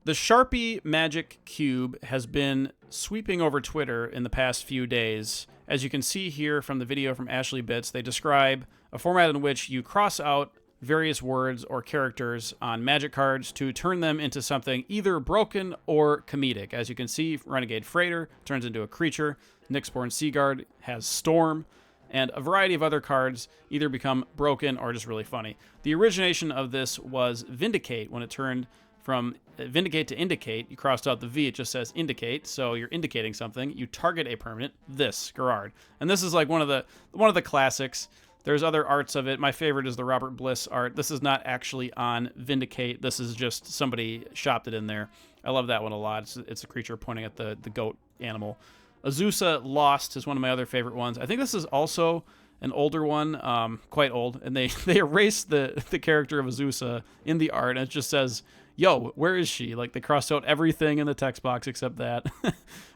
The Sharpie Magic Cube has been sweeping over Twitter in the past few days. As you can see here from the video from Ashley Bits, they describe a format in which you cross out various words or characters on magic cards to turn them into something either broken or comedic. As you can see, Renegade Freighter turns into a creature, Nyxborn Seaguard has Storm, and a variety of other cards either become broken or just really funny. The origination of this was Vindicate. When it turned from Vindicate to Indicate, you crossed out the V, it just says Indicate, so you're indicating something. You target a permanent, this, Gerard. And this is like one of the classics. There's other arts of it. My favorite is the Robert Bliss art. This is not actually on Vindicate. This is just somebody shopped it in there. I love that one a lot. It's a creature pointing at the goat animal. Azusa Lost is one of my other favorite ones. I think this is also an older one, quite old, and they erased the character of Azusa in the art, and it just says, yo, where is she? Like, they crossed out everything in the text box except that.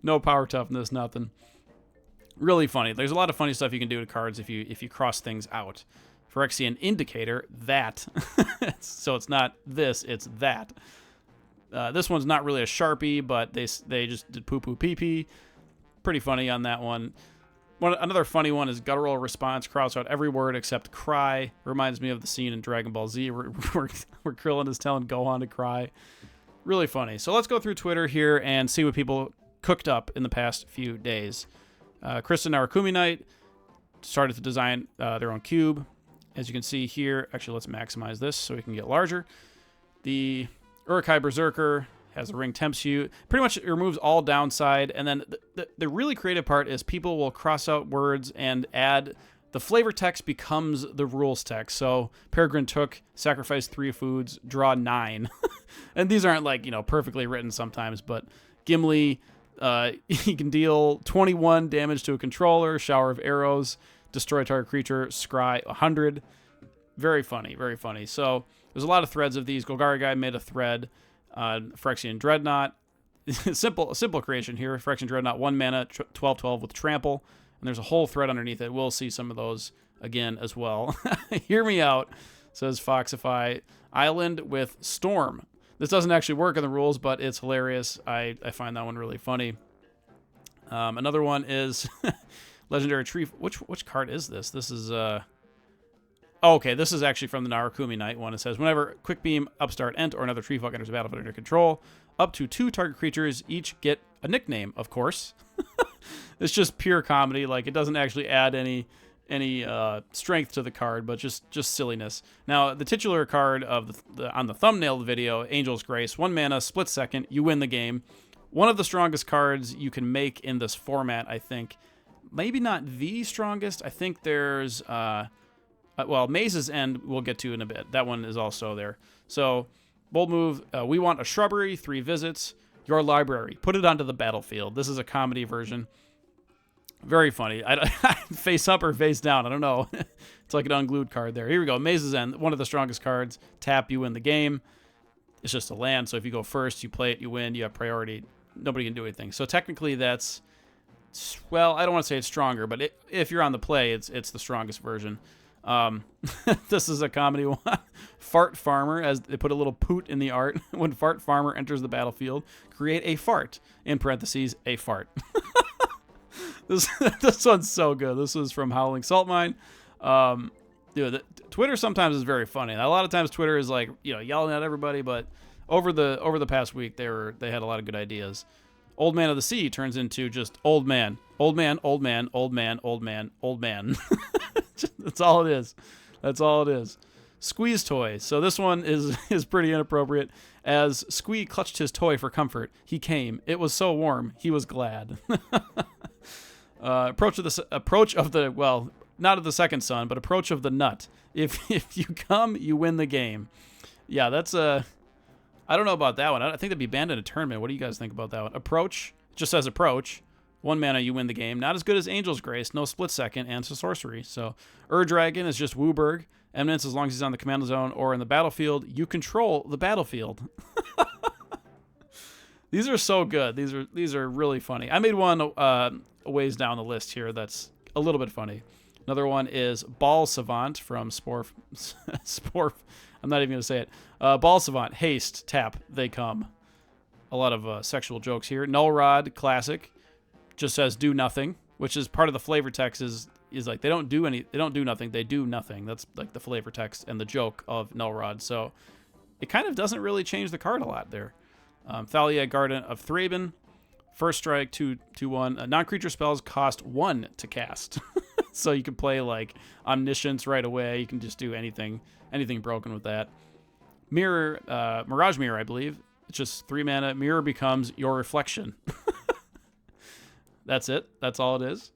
No power toughness, nothing. Really funny. There's a lot of funny stuff you can do to cards if you cross things out. Phyrexian Indicator, that. So it's not this, it's that. This one's not really a Sharpie, but they just did poo-poo pee-pee. Pretty funny on that one. Another funny one is Guttural Response. Cross out every word except cry. Reminds me of the scene in Dragon Ball Z where Krillin is telling Gohan to cry. Really funny. So let's go through Twitter here and see what people cooked up in the past few days. Kristen Narakumi Knight started to design their own cube. As you can see here, actually let's maximize this so we can get larger. The Urukai Berserker has a ring temps you. Pretty much it removes all downside. And then the really creative part is people will cross out words and add the flavor text becomes the rules text. So Peregrine Took, sacrifice 3 foods, draw 9. And these aren't like, perfectly written sometimes, but Gimli, he can deal 21 damage to a controller, shower of arrows, destroy target creature, scry 100. Very funny, very funny. So there's a lot of threads of these. Golgari Guy made a thread. Phyrexian Dreadnought. simple creation here. Phyrexian Dreadnought, 1 mana, 12/12 with trample. And there's a whole thread underneath it. We'll see some of those again as well. Hear me out, says Foxify. Island with Storm. This doesn't actually work in the rules, but it's hilarious. I find that one really funny. Another one is Legendary Tree. Which card is this? This is okay, this is actually from the Narakumi Knight one. It says, whenever Quick Beam, Upstart, Ent, or another tree folk enters the battlefield under control, up to 2 target creatures each get a nickname, of course. It's just pure comedy. Like, it doesn't actually add any strength to the card, but just silliness. Now, the titular card of on the thumbnail of the video, Angel's Grace, 1 mana, split second, you win the game. One of the strongest cards you can make in this format, I think. Maybe not the strongest. I think there's... Maze's End we'll get to in a bit. That one is also there. So, bold move. We want a shrubbery, 3 visits. Your library. Put it onto the battlefield. This is a comedy version. Very funny. Face up or face down. I don't know. It's like an unglued card there. Here we go. Maze's End. One of the strongest cards. Tap, you win the game. It's just a land. So if you go first, you play it, you win. You have priority. Nobody can do anything. So technically that's... Well, I don't want to say it's stronger, but if you're on the play, it's the strongest version. This is a comedy one. Fart Farmer, as they put a little poot in the art. When Fart Farmer enters the battlefield, create a fart, in parentheses, a fart. This one's so good. This was from Howling Salt Mine. Twitter sometimes is very funny. A lot of times Twitter is like, yelling at everybody, but over the past week they had a lot of good ideas. Old Man of the Sea turns into just old man. Old man, old man, old man, old man, old man. That's all it is. That's all it is. Squeeze Toy. So this one is pretty inappropriate. As Squee clutched his toy for comfort, he came. It was so warm, he was glad. Approach of the well, not of the second son, but approach of the nut. If you come, you win the game. Yeah, that's I don't know about that one. I think that'd be banned in a tournament. What do you guys think about that one? Approach just says approach. 1 mana, you win the game. Not as good as Angel's Grace. No split second and it's a sorcery. So Dragon is just Wooburg. Eminence, as long as he's on the command zone or in the battlefield, you control the battlefield. These are so good. These are really funny. I made one a ways down the list here that's a little bit funny. Another one is Ball Savant from Sporf. I'm not even going to say it. Ball Savant, haste, tap, they come. a lot of sexual jokes here. Null Rod, classic, just says do nothing, which is part of the flavor text is like they don't do nothing, they do nothing. That's like the flavor text and the joke of Null Rod. So it kind of doesn't really change the card a lot there. Thalia, Garden of Thraben, first strike, 2/1. Non-creature spells cost 1 to cast. So you can play like Omniscience right away. You can just do anything broken with that. Mirror, Mirage Mirror, I believe. It's just 3 mana. Mirror becomes your reflection. That's it. That's all it is.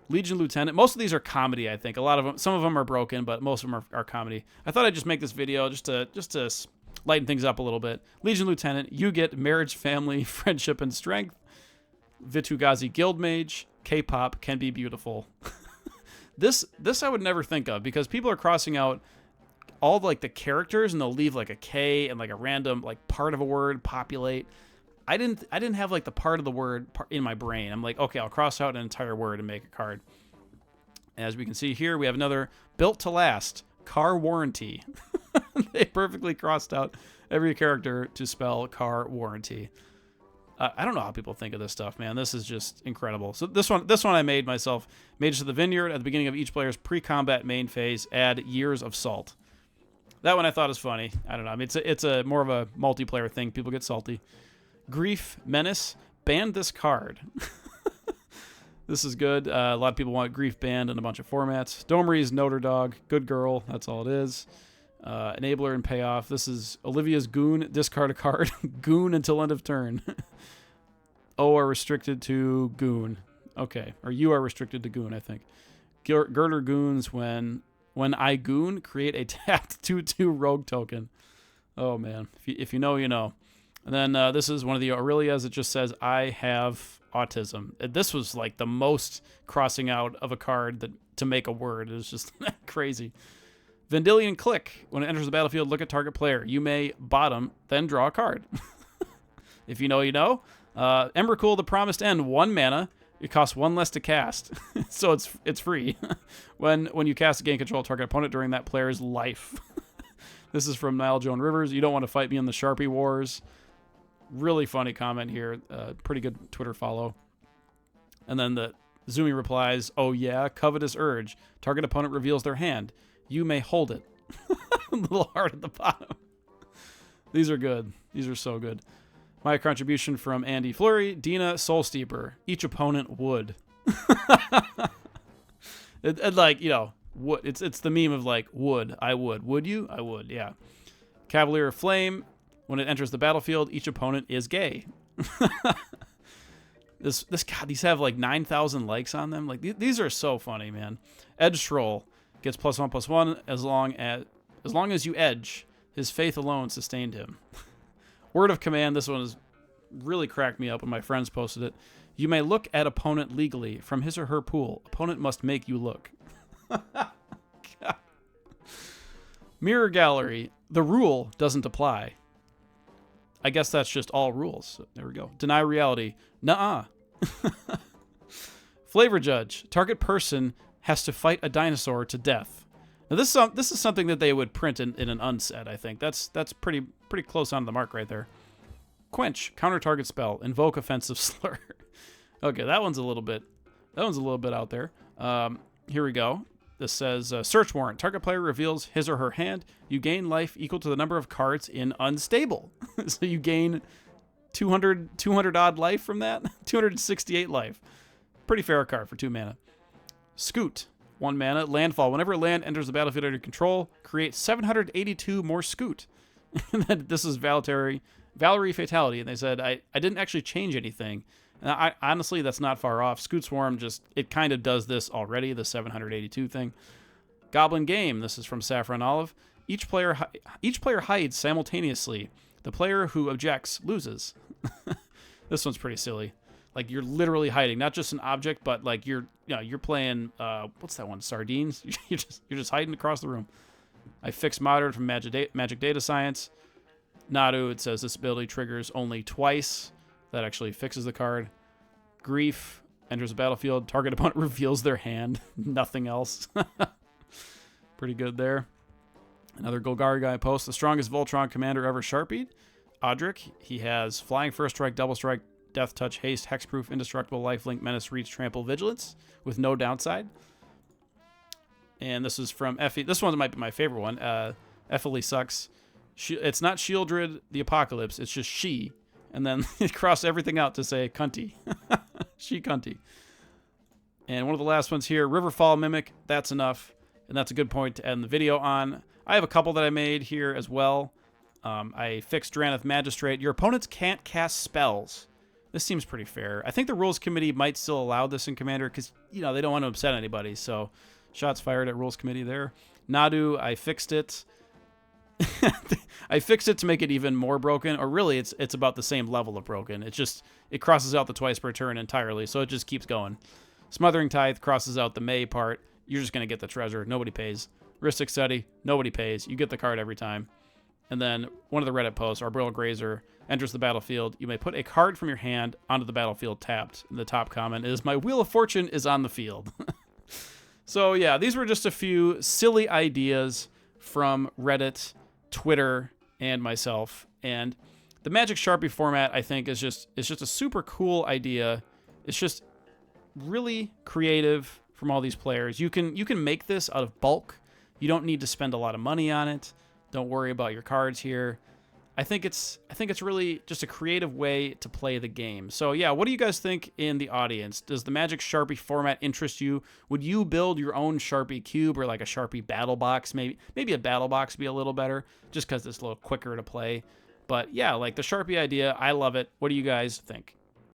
Legion Lieutenant. Most of these are comedy, I think. A lot of them, some of them are broken, but most of them are comedy. I thought I'd just make this video just to lighten things up a little bit. Legion Lieutenant, you get marriage, family, friendship, and strength. Vitugazi Guildmage, K-pop can be beautiful. This I would never think of because people are crossing out all like the characters and they'll leave like a K and like a random like part of a word populate. I didn't have like the part of the word in my brain. I'm like, okay, I'll cross out an entire word and make a card. As we can see here, we have another built to last car warranty. They perfectly crossed out every character to spell car warranty. I don't know how people think of this stuff, man. This is just incredible. So this one I made myself. Mages of the Vineyard at the beginning of each player's pre-combat main phase. Add Years of Salt. That one I thought is funny. I don't know. I mean, it's a more of a multiplayer thing. People get salty. Grief Menace. Ban this card. This is good. A lot of people want Grief banned in a bunch of formats. Domri's Notre Dog. Good girl. That's all it is. Enabler and Payoff. This is Olivia's Goon. Discard a card. Goon until end of turn. Are restricted to Goon. Okay. Or you are restricted to Goon, I think. Girder Goons when I Goon, create a tapped 2/2 rogue token. Oh, man. If you know, you know. And then this is one of the Aurelias. It just says, I have autism. This was like the most crossing out of a card to make a word. It was just crazy. Vendilion Click. When it enters the battlefield, look at target player. You may bottom, then draw a card. If you know, you know. Embercool, the Promised End, 1 mana. It costs 1 less to cast. So it's free. When you cast a gain control target opponent during that player's life. This is from Nile Joan Rivers. You don't want to fight me in the Sharpie Wars. Really funny comment here. Pretty good Twitter follow. And then the Zumi replies, oh yeah, Covetous Urge. Target opponent reveals their hand. You may hold it. A little heart at the bottom. These are good. These are so good. My contribution from Andy Fleury. Dina Soul Steeper. Each opponent would. Like, you know, would. It's the meme of like, would. I would. Would you? I would, yeah. Cavalier of Flame. When it enters the battlefield, each opponent is gay. God, these have like 9,000 likes on them. Like these are so funny, man. Edge Troll gets +1/+1 as long as you edge. His faith alone sustained him. Word of Command. This one has really cracked me up when my friends posted it. You may look at opponent legally from his or her pool. Opponent must make you look. Mirror Gallery. The rule doesn't apply. I guess that's just all rules. So there we go. Deny reality. Nuh-uh. Flavor Judge. Target person has to fight a dinosaur to death. Now this is something that they would print in an unset, I think. That's pretty close on the mark right there. Quench. Counter target spell. Invoke offensive slur. Okay, that one's a little bit out there. Here we go. This says, search warrant. Target player reveals his or her hand. You gain life equal to the number of cards in unstable. So you gain 200 odd life from that. 268 life. Pretty fair card for 2 mana. Scoot. 1 mana. Landfall. Whenever land enters the battlefield under control, create 782 more Scoot. This is Valerie Fatality. And they said, I didn't actually change anything. And honestly, that's not far off. Scoot Swarm it kind of does this already, the 782 thing. Goblin Game. This is from Saffron Olive. Each player hides simultaneously. The player who objects loses. This one's pretty silly. Like you're literally hiding, not just an object, but like you're playing what's that one? Sardines. you're just hiding across the room. I fixed Modern from Magic Data Science. Nadu. It says this ability triggers only twice. That actually fixes the card. Grief enters the battlefield. Target opponent reveals their hand. Nothing else. Pretty good there. Another Golgari guy post. The strongest Voltron commander ever Sharpied. Audric. He has Flying, First Strike, Double Strike, Death Touch, Haste, Hexproof, Indestructible, Lifelink, Menace, Reach, Trample, Vigilance with no downside. And this is from Effie. This one might be my favorite one. Effie sucks. It's not Shieldred the Apocalypse. It's just she. And then it crossed everything out to say cunty. She cunty. And one of the last ones here, Riverfall Mimic. That's enough. And that's a good point to end the video on. I have a couple that I made here as well. I fixed Drannith Magistrate. Your opponents can't cast spells. This seems pretty fair. I think the Rules Committee might still allow this in Commander because, you know, they don't want to upset anybody. So shots fired at Rules Committee there. Nadu, I fixed it. I fixed it to make it even more broken, or really it's about the same level of broken. It crosses out the twice per turn entirely, so it just keeps going. Smothering Tithe crosses out the May part. You're just going to get the treasure. Nobody pays. Rhystic Study, nobody pays. You get the card every time. And then one of the Reddit posts, Arboreal Grazer, enters the battlefield. You may put a card from your hand onto the battlefield tapped. And the top comment is, my Wheel of Fortune is on the field. So yeah, these were just a few silly ideas from Reddit, Twitter, and myself. And the Magic Sharpie format, I think, is just a super cool idea. It's just really creative from all these players. You can make this out of bulk. You don't need to spend a lot of money on it. Don't worry about your cards here. I think it's really just a creative way to play the game. So yeah, what do you guys think in the audience? Does the Magic Sharpie format interest you? Would you build your own Sharpie cube or like a Sharpie battle box? Maybe a battle box would be a little better just because it's a little quicker to play. But yeah, like the Sharpie idea, I love it. What do you guys think?